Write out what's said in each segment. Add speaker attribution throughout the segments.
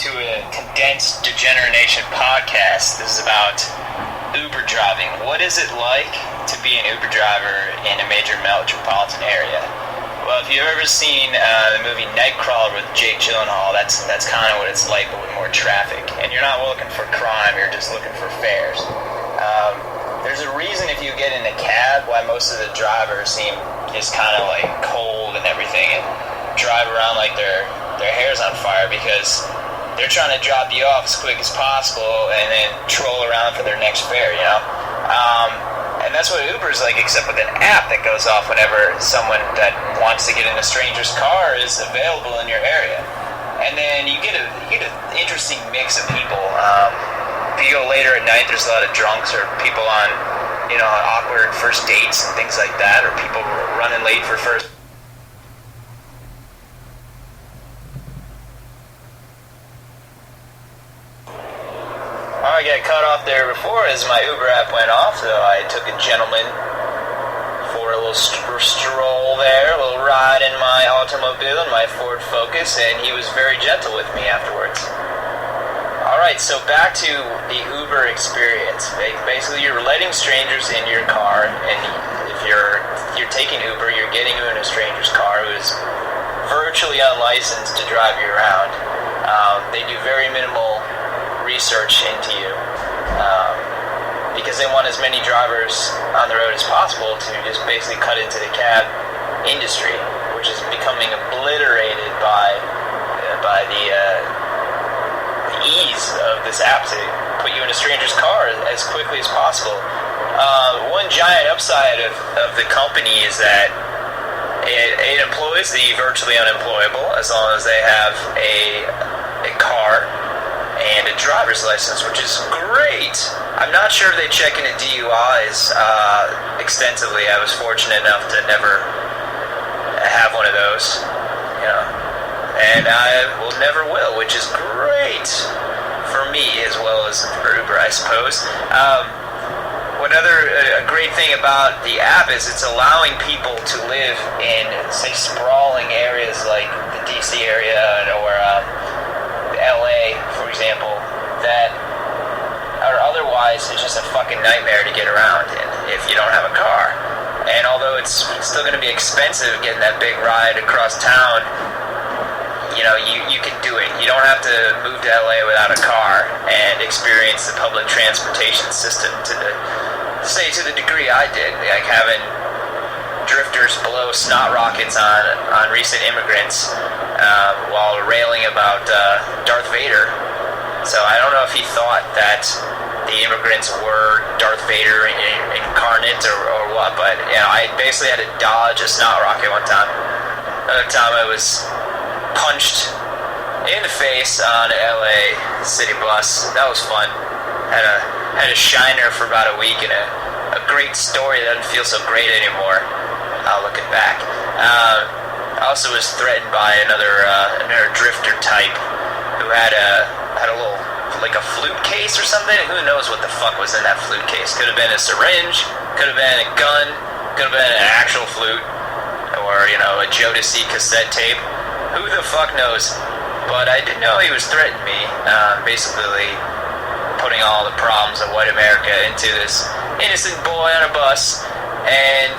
Speaker 1: to a condensed Degeneration podcast. This is about Uber driving. What is it like to be an Uber driver in a major metropolitan area? Well, if you've ever seen the movie Nightcrawler with Jake Gyllenhaal, that's kind of what it's like, but with more traffic. And you're not looking for crime, you're just looking for fares. There's a reason if you get in a cab why most of the drivers seem just kind of like cold and everything and drive around like their hair's on fire, because they're trying to drop you off as quick as possible and then troll around for their next fare, you know? And that's what Uber's like, except with an app that goes off whenever someone that wants to get in a stranger's car is available in your area. And then you get an interesting mix of people. If you go later at night, there's a lot of drunks or people on, awkward first dates and things like that, or people running late for first. I got cut off there before as my Uber app went off, so I took a gentleman for a little stroll there, a little ride in my automobile, in my Ford Focus, and he was very gentle with me afterwards. Alright, so back to the Uber experience. Basically, you're letting strangers in your car, and if you're taking Uber, you're getting in a stranger's car who is virtually unlicensed to drive you around. They do very minimal research into you, because they want as many drivers on the road as possible to just basically cut into the cab industry, which is becoming obliterated by the ease of this app to put you in a stranger's car as quickly as possible. One giant upside of the company is that it employs the virtually unemployable as long as they have a car and a driver's license, which is great. I'm not sure if they check into DUIs extensively. I was fortunate enough to never have one of those, and I never will, which is great for me as well as for Uber, I suppose. A great thing about the app is it's allowing people to live in, say, sprawling areas like the DC area or LA, for example, that are otherwise it's just a fucking nightmare to get around in if you don't have a car. And although it's still going to be expensive getting that big ride across town, you can do it. You don't have to move to LA without a car and experience the public transportation system to the degree I did, like having drifters blow snot rockets on recent immigrants while railing about Darth Vader. So I don't know if he thought that the immigrants were Darth Vader incarnate or what, but I basically had to dodge a snot rocket one time. Another time I was punched in the face on an LA city bus. That was fun. Had a shiner for about a week and a great story that doesn't feel so great anymore. Looking back. I also was threatened by another drifter type who had a little, like a flute case or something. Who knows what the fuck was in that flute case? Could have been a syringe, could have been a gun, could have been an actual flute, or a Jodeci cassette tape. Who the fuck knows? But I did know he was threatening me, basically putting all the problems of white America into this innocent boy on a bus, and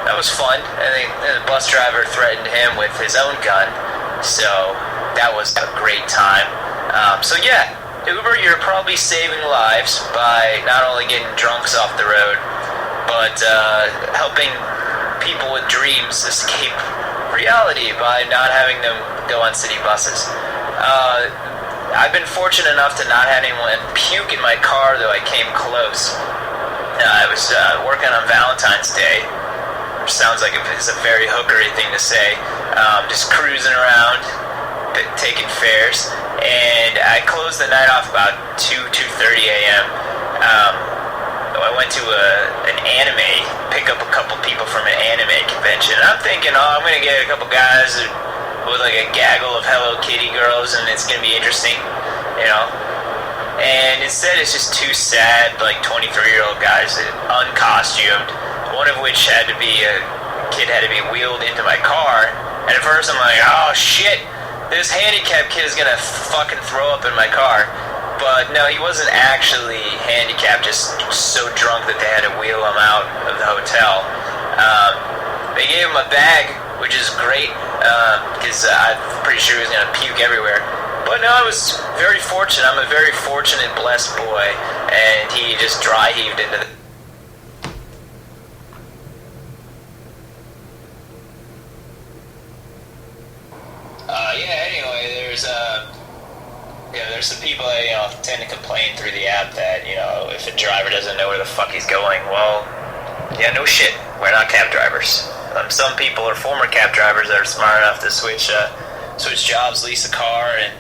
Speaker 1: that was fun. I think the bus driver threatened him with his own gun, so that was a great time. So yeah, Uber, you're probably saving lives by not only getting drunks off the road, but helping people with dreams escape reality by not having them go on city buses. I've been fortunate enough to not have anyone puke in my car, though I came close. I was working on Valentine's Day, which sounds like it's a very hookery thing to say. Just cruising around, taking fares, and I closed the night off about 2:30 a.m. I went to an anime, pick up a couple people from an anime convention. And I'm thinking, I'm going to get a couple guys with like a gaggle of Hello Kitty girls, and it's going to be interesting, And instead, it's just two sad, like 23-year-old guys, uncostumed. One of which kid had to be wheeled into my car. And at first, I'm like, oh shit, this handicapped kid is gonna fucking throw up in my car. But no, he wasn't actually handicapped, just so drunk that they had to wheel him out of the hotel. They gave him a bag, which is great, because I'm pretty sure he was going to puke everywhere. But no, I was very fortunate. I'm a very fortunate, blessed boy, and he just dry heaved into the... there's some people that, tend to complain through the app that, if a driver doesn't know where the fuck he's going, well, yeah, no shit. We're not cab drivers. Some people are former cab drivers that are smart enough to switch jobs, lease a car, and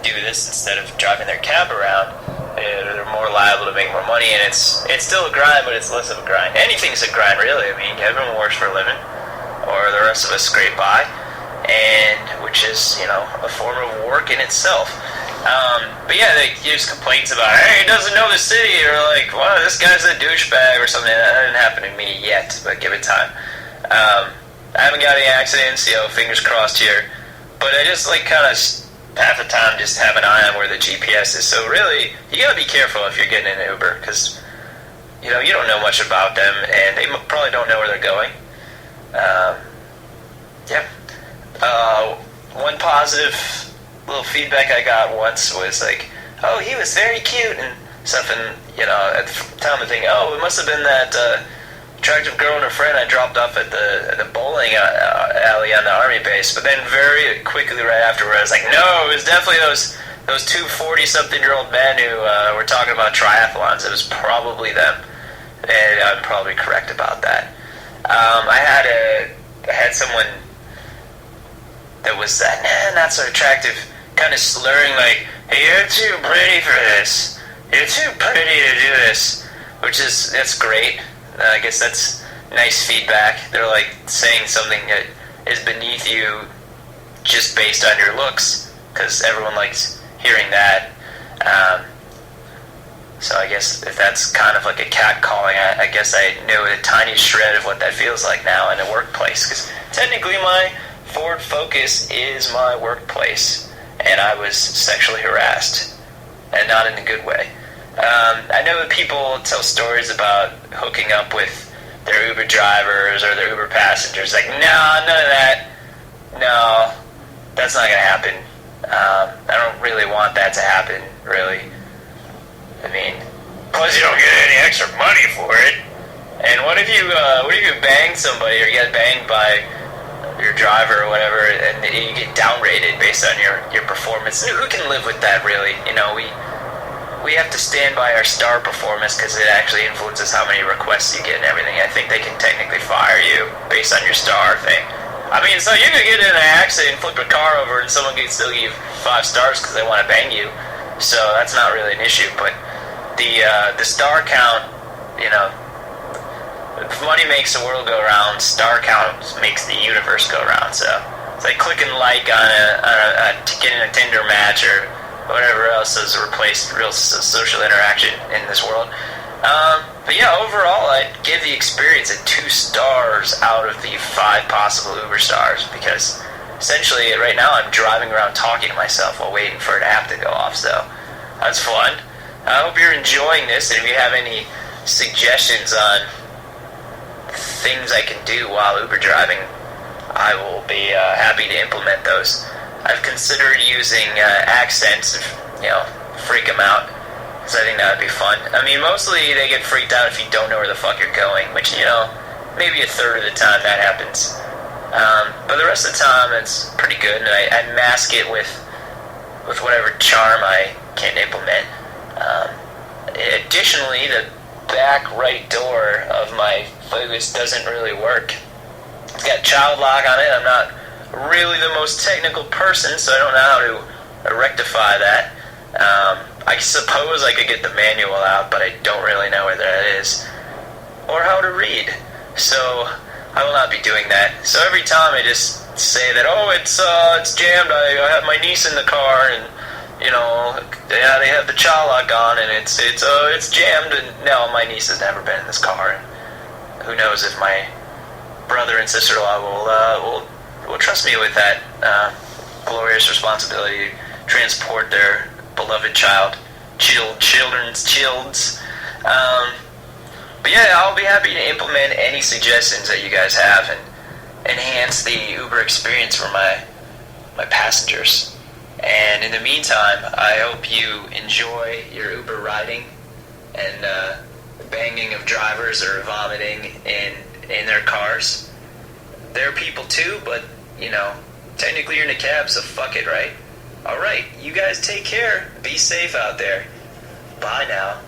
Speaker 1: do this instead of driving their cab around. They're more liable to make more money, and it's still a grind, but it's less of a grind. Anything's a grind, really. I mean, everyone works for a living, or the rest of us scrape by, and which is, a form of work in itself. But yeah, they use complaints about, hey, he doesn't know the city, or like, wow, this guy's a douchebag, or something. That didn't happen to me yet, but give it time. I haven't got any accidents, fingers crossed here. But I just, kind of, half the time, just have an eye on where the GPS is. So really, you gotta be careful if you're getting an Uber, because, you don't know much about them, and they probably don't know where they're going. One positive little feedback I got once was like, oh, he was very cute and stuff, and at the time I think, oh, it must have been that attractive girl and her friend I dropped off at the bowling alley on the army base. But then very quickly right afterward I was like, no, it was definitely those two 40-something-year-old men who were talking about triathlons. It was probably them, and I'm probably correct about that. I had someone that was not so attractive, kind of slurring like, hey, you're too pretty for this. You're too pretty to do this. That's great. I guess that's nice feedback. They're like saying something that is beneath you just based on your looks, because everyone likes hearing that. So I guess if that's kind of like a catcalling, I guess I know a tiny shred of what that feels like now in a workplace, because technically my Ford Focus is my workplace, and I was sexually harassed, and not in a good way. I know that people tell stories about hooking up with their Uber drivers or their Uber passengers. Like, no, none of that. No, that's not going to happen. I don't really want that to happen, really. I mean, plus you don't get any extra money for it. And what if you bang somebody or get banged by your driver or whatever, and you get downgraded based on your performance? Who can live with that, really? We have to stand by our star performance because it actually influences how many requests you get and everything. I think they can technically fire you based on your star thing. I mean, so you could get in an accident, flip a car over, and someone can still give you 5 stars because they want to bang you. So that's not really an issue. But the star count, if money makes the world go round, star count makes the universe go round. So it's like clicking like on getting a Tinder match or whatever else has replaced real social interaction in this world. But yeah, overall, I'd give the experience a 2 stars out of the 5 possible Uber stars, because essentially right now I'm driving around talking to myself while waiting for an app to go off. So that's fun. I hope you're enjoying this, and if you have any suggestions on things I can do while Uber driving, I will be happy to implement those. I've considered using accents, freak them out, because I think that would be fun. I mean, mostly they get freaked out if you don't know where the fuck you're going, which, maybe a third of the time that happens. But the rest of the time, it's pretty good, and I mask it with whatever charm I can implement. Additionally, the back right door of my Focus doesn't really work. It's got child lock on it. I'm not really the most technical person, so I don't know how to rectify that. I suppose I could get the manual out, but I don't really know where that is or how to read, so I will not be doing that. So every time I just say that, oh, it's jammed, I have my niece in the car, and they have the child lock on, and it's jammed, and no, my niece has never been in this car, and who knows if my brother and sister-in-law will trust me with that glorious responsibility to transport their beloved children's childs. But yeah, I'll be happy to implement any suggestions that you guys have and enhance the Uber experience for my passengers. And in the meantime, I hope you enjoy your Uber riding and the banging of drivers or vomiting in their cars. They're people too, but, you know, technically you're in a cab, so fuck it, right? Alright, you guys take care. Be safe out there. Bye now.